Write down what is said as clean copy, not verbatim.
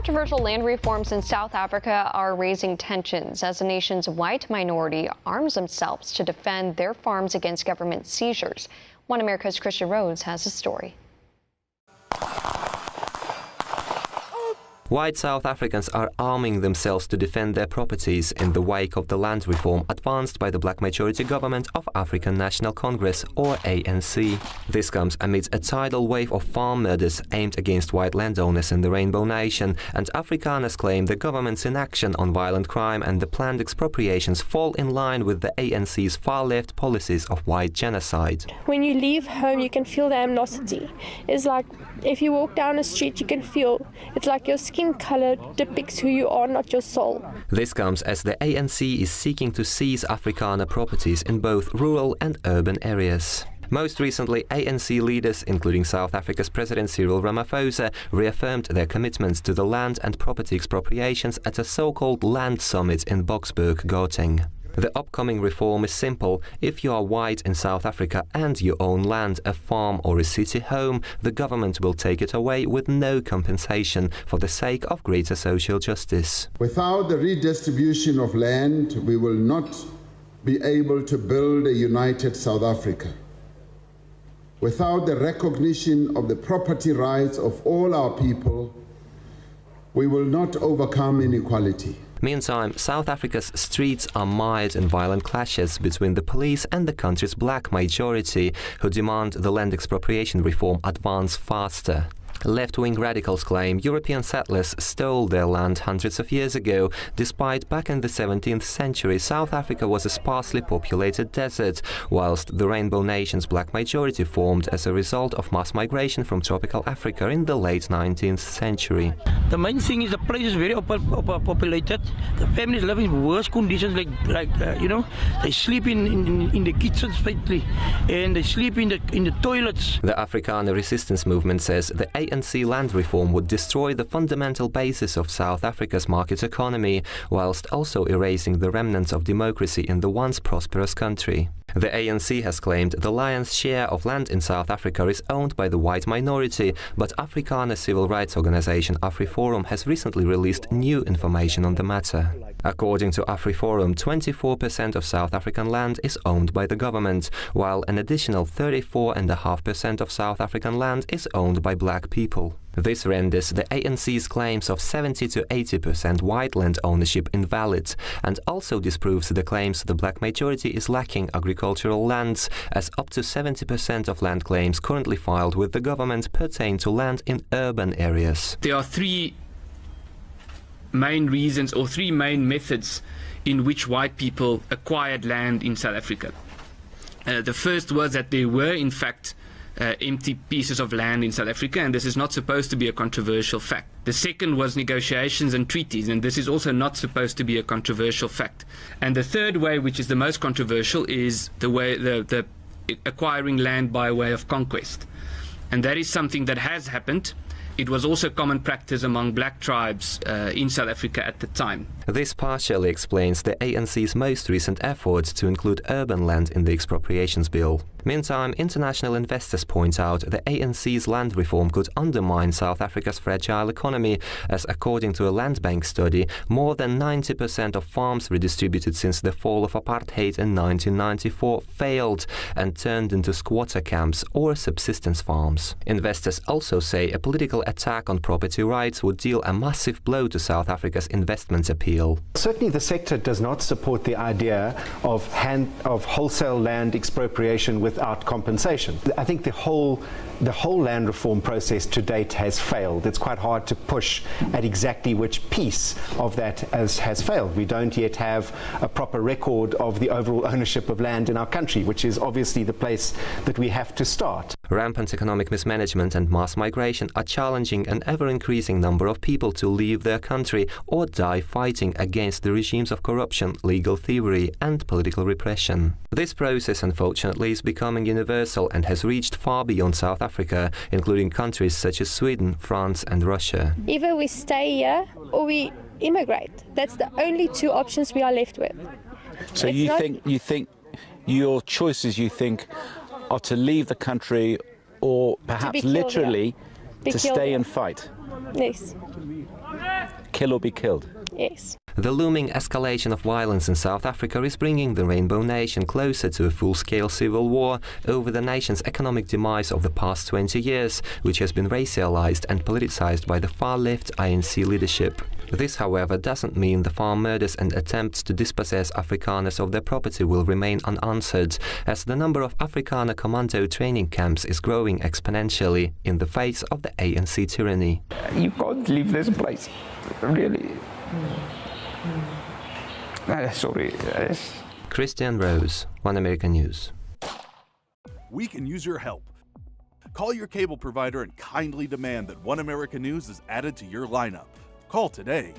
Controversial land reforms in South Africa are raising tensions as the nation's white minority arms themselves to defend their farms against government seizures. One America's Christian Rhodes has a story. White South Africans are arming themselves to defend their properties in the wake of the land reform advanced by the black majority government of African National Congress, or ANC. This comes amid a tidal wave of farm murders aimed against white landowners in the Rainbow Nation, and Afrikaners claim the government's inaction on violent crime and the planned expropriations fall in line with the ANC's far-left policies of white genocide. When you leave home, you can feel the animosity. It's like if you walk down a street, you can feel it's like your skin color depicts who you are, not your soul. This comes as the ANC is seeking to seize Afrikaner properties in both rural and urban areas. Most recently, ANC leaders, including South Africa's President Cyril Ramaphosa, reaffirmed their commitments to the land and property expropriations at a so-called land summit in Boksburg, Gauteng. The upcoming reform is simple. If you are white in South Africa and you own land, a farm or a city home, the government will take it away with no compensation for the sake of greater social justice. Without the redistribution of land, we will not be able to build a united South Africa. Without the recognition of the property rights of all our people, we will not overcome inequality. Meantime, South Africa's streets are mired in violent clashes between the police and the country's black majority, who demand the land expropriation reform advance faster. Left-wing radicals claim European settlers stole their land hundreds of years ago, despite back in the 17th century South Africa was a sparsely populated desert, whilst the Rainbow Nation's black majority formed as a result of mass migration from tropical Africa in the late 19th century. The main thing is the place is very populated. The families live in worse conditions, they sleep in the kitchens, and they sleep in the toilets. The Afrikaner resistance movement says the ANC land reform would destroy the fundamental basis of South Africa's market economy, whilst also erasing the remnants of democracy in the once prosperous country. The ANC has claimed the lion's share of land in South Africa is owned by the white minority, but Afrikaner civil rights organization AfriForum has recently released new information on the matter. According to AfriForum, 24% of South African land is owned by the government, while an additional 34.5% of South African land is owned by black people. This renders the ANC's claims of 70 to 80% white land ownership invalid, and also disproves the claims the black majority is lacking agricultural lands, as up to 70% of land claims currently filed with the government pertain to land in urban areas. There are three main reasons or three main methods in which white people acquired land in South Africa. The first was that there were, in fact, empty pieces of land in South Africa, and this is not supposed to be a controversial fact. The second was negotiations and treaties, and this is also not supposed to be a controversial fact. And the third way, which is the most controversial, is the way the acquiring land by way of conquest. And that is something that has happened. It was also common practice among black tribes in South Africa at the time. This partially explains the ANC's most recent efforts to include urban land in the expropriations bill. Meantime, international investors point out the ANC's land reform could undermine South Africa's fragile economy, as according to a land bank study, more than 90% of farms redistributed since the fall of apartheid in 1994 failed and turned into squatter camps or subsistence farms. Investors also say a political attack on property rights would deal a massive blow to South Africa's investment appeal. Certainly the sector does not support the idea of wholesale land expropriation without compensation. I think the whole land reform process to date has failed. It's quite hard to push at exactly which piece of that has failed. We don't yet have a proper record of the overall ownership of land in our country, which is obviously the place that we have to start. Rampant economic mismanagement and mass migration are challenging an ever-increasing number of people to leave their country or die fighting against the regimes of corruption, legal thievery and political repression. This process, unfortunately, is becoming universal and has reached far beyond South Africa, including countries such as Sweden, France and Russia. Either we stay here or we immigrate. That's the only two options we are left with. So you think your choices, are to leave the country or perhaps literally to stay and fight? Yes. kill or be killed. Yes. The looming escalation of violence in South Africa is bringing the Rainbow Nation closer to a full-scale civil war over the nation's economic demise of the past 20 years, which has been racialized and politicized by the far-left ANC leadership. This, however, doesn't mean the farm murders and attempts to dispossess Afrikaners of their property will remain unanswered, as the number of Afrikaner commando training camps is growing exponentially in the face of the ANC tyranny. You can't leave this place, really. Sorry. Christian Rose, One American News. We can use your help. Call your cable provider and kindly demand that One American News is added to your lineup. Call today.